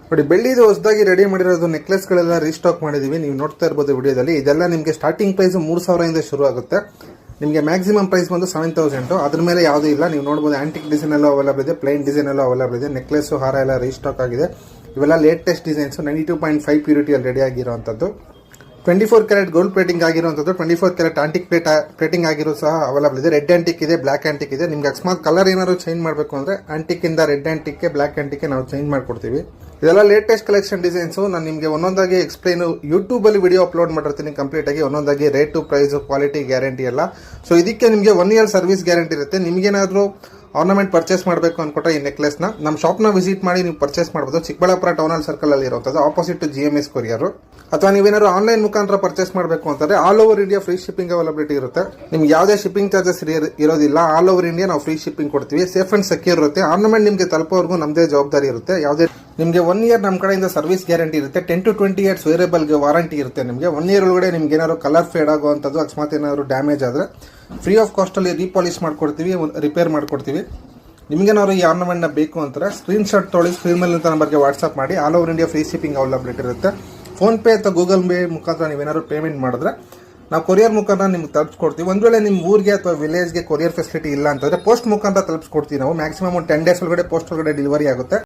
ನೋಡಿ, ಬೆಳ್ಳಿದು ಹೊಸದಾಗಿ ರೆಡಿ ಮಾಡಿರೋದು ನೆಕ್ಲೆಸ್ಗಳೆಲ್ಲ ರೀಸ್ಟಾಕ್ ಮಾಡಿದೀವಿ. ನೀವು ನೋಡ್ತಾ ಇರ್ಬೋದು ವಿಡಿಯೋದಲ್ಲಿ. ಇದೆಲ್ಲ ನಿಮಗೆ ಸ್ಟಾರ್ಟಿಂಗ್ ಪ್ರೈಸ್ 3,000 ಇಂದ ಶುರು ಆಗುತ್ತೆ. ನಿಮಗೆ ಮ್ಯಾಕ್ಸಿಮಮ್ ಪ್ರೈಸ್ ಬಂದು 7,000. ಅದ್ರ ಮೇಲೆ ಯಾವುದೂ ಇಲ್ಲ. ನೀವು ನೋಡ್ಬೋದು ಆಂಟಿಕ್ ಡಿಸೈನ್ ಎಲ್ಲ ಅವೈಲೇಬಲ್ ಇದೆ, ಪ್ಲೈನ್ ಡಿಸೈನ್ ಎಲ್ಲ ಅವೈಲೇಬಲ್ ಇದೆ. ನೆಕ್ಲೆಸ್ ಹಾರ ಎಲ್ಲ ರೀಸ್ಟಾಕ್ ಆಗಿದೆ. ಇವೆಲ್ಲ ಲೇಟೆಸ್ಟ್ ಡಿಸೈನ್ಸ್ 92.5 ಪ್ಯೂರಿಟಿಯಲ್ಲಿ ರೆಡಿ ಆಗಿರುವಂಥದ್ದು. 24 ಕ್ಯಾರೆಟ್ ಗೋಲ್ಡ್ ಪ್ಲೇಟಿಂಗ್ ಆಗಿರುವಂಥದ್ದು, 24 ಕ್ಯಾರೆಟ್ ಆಂಟಿಕ್ ಪ್ಲೇಟಿಂಗ್ ಆಗಿರೋ ಸಹ ಅವೈಲೇಬಲ್ ಇದೆ. ರೆಡ್ ಆಂಟಿಕ್ ಇದೆ, ಬ್ಲಾಕ್ ಆಂಟಿಕ್ ಇದೆ. ನಿಮ್ಗೆ ಅಕಸ್ಮಾತ್ ಕಲರ್ ಏನಾದ್ರು ಚೇಂಜ್ ಮಾಡಬೇಕು ಅಂದ್ರೆ ಆಂಟಿಕ್ ಇಂದ ರೆಡ್ ಆಂಟಿಕ್ಗೆ, ಬ್ಲಾಕ್ ಆಂಟಿಕ್ಗೆ ನಾವು ಚೇಂಜ್ ಮಾಡ್ಕೊಡ್ತೀವಿ. ಇದೆಲ್ಲ ಲೇಟೆಸ್ಟ್ ಕಲೆಕ್ಷನ್ ಡಿಸೈನ್ಸ್. ನಾನು ನಿಮಗೆ ಒಂದೊಂದಾಗಿ ಎಕ್ಸ್ಪ್ಲೈನ್ ಯೂಟ್ಯೂಬ್ ಅಲ್ಲಿ ವಿಡಿಯೋ ಅಪ್ಲೋಡ್ ಮಾಡಿರ್ತೀನಿ ಕಂಪ್ಲೀಟ್ ಆಗಿ. ಒಂದೊಂದಾಗಿ ರೇಟು, ಪ್ರೈಸ್, ಕ್ವಾಲಿಟಿ, ಗ್ಯಾರಂಟಿ ಎಲ್ಲ. ಸೊ ಇದಕ್ಕೆ ನಿಮಗೆ 1 ಇಯರ್ ಸರ್ವಿಸ್ ಗ್ಯಾರಂಟಿ ಇರುತ್ತೆ. ನಿಮ್ಗೇನಾದ್ರೂ ಆರ್ನಮೆಂಟ್ ಪರ್ಚೇಸ್ ಮಾಡಬೇಕು ಅನ್ಕೊಟ್ರೆ ಈ ನೆಕ್ಲೆಸ್ನ ನಮ್ಮ ಶಾಪ್ನ ವಿಸಿಟ್ ಮಾಡಿ ನೀವು ಪರ್ಚೇಸ್ ಮಾಡಬಹುದು. ಚಿಕ್ಕಬಳ್ಳಾಪುರ ಟೌನ್ ಹಾಲ್ ಸರ್ಕಲ್ ಅಲ್ಲಿ ಇರುವಂಥದ್ದು, ಆಪೋಸಿಟ್ ಟು GMS ಕೊರಿಯರ್. ಅಥವಾ ನೀವೇನಾದ್ರು ಆನ್ಲೈನ್ ಮುಖಾಂತರ ಪರ್ಚೇಸ್ ಮಾಡಬೇಕು ಅಂತಂದ್ರೆ all over India free shipping availability ಇರುತ್ತೆ. ನಿಮ್ಗೆ ಯಾವುದೇ ಶಿಪ್ಪಿಂಗ್ ಚಾರ್ಜಸ್ ಇರೋದಿಲ್ಲ. ಆಲ್ ಓವರ್ ಇಂಡಿಯಾ ನಾವು ಫ್ರೀ ಶಿಪ್ಪಿಂಗ್ ಕೊಡ್ತೀವಿ. ಸೇಫ್ ಅಂಡ್ ಸೆಕ್ಯೂರ್ ಇರುತ್ತೆ. ಆರ್ನಮೆಂಟ್ ನಿಮಗೆ ತಲುಪೋವರೆಗೂ ನಮ್ಮದೇ ಜವಾಬ್ದಾರಿ ಇರುತ್ತೆ. ಯಾವುದೇ ನಿಮಗೆ 1 ಇಯರ್ ನಮ್ಮ ಕಡೆಯಿಂದ ಸರ್ವಿಸ್ ಗ್ಯಾರಂಟಿ ಇರುತ್ತೆ. 10 to 20 ಇಯರ್ಸ್ ವೇರಿಯಬಲ್ಗೆ ವಾರಂಟಿ ಇರುತ್ತೆ. ನಿಮಗೆ 1 ಇಯರ್ ಒಳಗಡೆ ನಿಮ್ಗೆ ಏನಾದ್ರು ಕಲರ್ ಫೇಡ್ ಆಗುವಂಥದ್ದು, ಅಕಸ್ಮಾತ್ ಏನಾದ್ರು ಡ್ಯಾಮೇಜ್ ಆದರೆ ಫ್ರೀ ಆಫ್ ಕಾಸ್ಟ್ ಅಲ್ಲಿ ರೀಪಾಲಿಶ್ ಮಾಡ್ಕೊಡ್ತೀವಿ, ರಿಪೇರ್ ಮಾಡ್ಕೊಡ್ತೀವಿ. ನಿಮಗೇನಾದ್ರು ಈ ಆರ್ನಮೆಂಟ್ನ ಬೇಕು ಅಂತಾರೆ ಸ್ಕ್ರೀನ್ ಶಾಟ್ ತೊಗೊಳ್ಳಿ, ಸ್ಕ್ರೀನ್ ಮೇಲೆ ನಂಬರ್ಗೆ ವಾಟ್ಸ್ಆಪ್ ಮಾಡಿ. All over India free shipping availability ಇರುತ್ತೆ. ಫೋನ್ ಪೇ ಅಥವಾ ಗೂಗಲ್ ಪೇ ಮುಖಾಂತರ ನೀವೇನಾದ್ರು ಪೇಮೆಂಟ್ ಮಾಡಿದ್ರೆ ನಾವು ಕೊರಿಯರ್ ಮುಖಾಂತರ ನಿಮ್ಗೆ ತಲುಪಿಸ್ಕೊಡ್ತೀವಿ. ಒಂದು ವೇಳೆ ನಿಮ್ಮ ಊರಿಗೆ ಅಥವಾ ವಿಲೇಜ್ಗೆ ಕೊರಿಯರ್ ಫೆಸಿಲಿಟಿ ಇಲ್ಲ ಅಂತಂದ್ರೆ ಪೋಸ್ಟ್ ಮುಖಾಂತರ ತಲುಪಿಸ್ಕೊಡ್ತೀವಿ ನಾವು. ಮ್ಯಾಕ್ಸಿಮಮ್ 10 ಡೇಸ್ ಒಳಗಡೆ ಪೋಸ್ಟ್ ಒಳಗಡೆ ಡೆಲಿವರಿ ಆಗುತ್ತೆ.